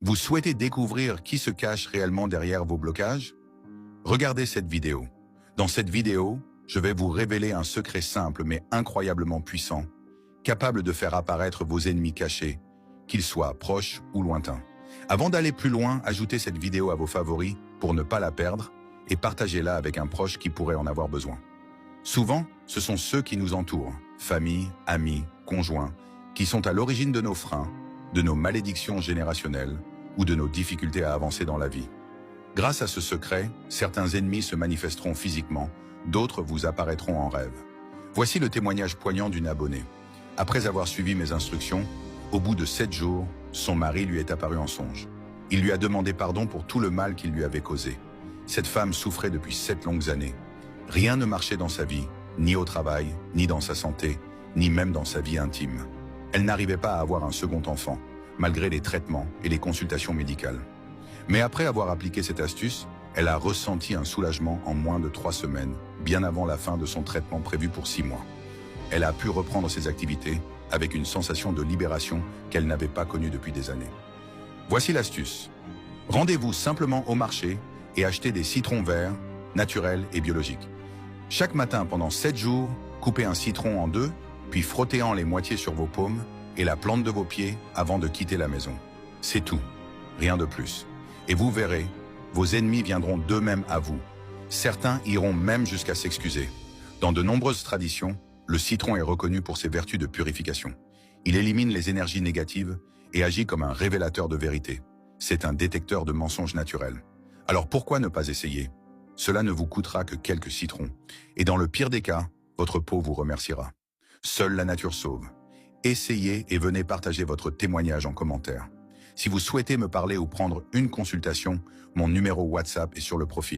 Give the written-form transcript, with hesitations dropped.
Vous souhaitez découvrir qui se cache réellement derrière vos blocages? Regardez cette vidéo. Dans cette vidéo, je vais vous révéler un secret simple mais incroyablement puissant, capable de faire apparaître vos ennemis cachés, qu'ils soient proches ou lointains. Avant d'aller plus loin, ajoutez cette vidéo à vos favoris pour ne pas la perdre et partagez-la avec un proche qui pourrait en avoir besoin. Souvent, ce sont ceux qui nous entourent, famille, amis, conjoints, qui sont à l'origine de nos freins, de nos malédictions générationnelles ou de nos difficultés à avancer dans la vie. Grâce à ce secret, certains ennemis se manifesteront physiquement, d'autres vous apparaîtront en rêve. Voici le témoignage poignant d'une abonnée. Après avoir suivi mes instructions, au bout de 7 jours, son mari lui est apparu en songe. Il lui a demandé pardon pour tout le mal qu'il lui avait causé. Cette femme souffrait depuis 7 longues années. Rien ne marchait dans sa vie, ni au travail, ni dans sa santé, ni même dans sa vie intime. Elle n'arrivait pas à avoir un second enfant, malgré les traitements et les consultations médicales. Mais après avoir appliqué cette astuce, elle a ressenti un soulagement en moins de 3 semaines, bien avant la fin de son traitement prévu pour 6 mois. Elle a pu reprendre ses activités avec une sensation de libération qu'elle n'avait pas connue depuis des années. Voici l'astuce. Rendez-vous simplement au marché et achetez des citrons verts, naturels et biologiques. Chaque matin pendant 7 jours, coupez un citron en 2, puis frottez-en les moitiés sur vos paumes et la plante de vos pieds avant de quitter la maison. C'est tout, rien de plus. Et vous verrez, vos ennemis viendront d'eux-mêmes à vous. Certains iront même jusqu'à s'excuser. Dans de nombreuses traditions, le citron est reconnu pour ses vertus de purification. Il élimine les énergies négatives et agit comme un révélateur de vérité. C'est un détecteur de mensonges naturels. Alors pourquoi ne pas essayer? Cela ne vous coûtera que quelques citrons. Et dans le pire des cas, votre peau vous remerciera. Seule la nature sauve. Essayez et venez partager votre témoignage en commentaire. Si vous souhaitez me parler ou prendre une consultation, mon numéro WhatsApp est sur le profil.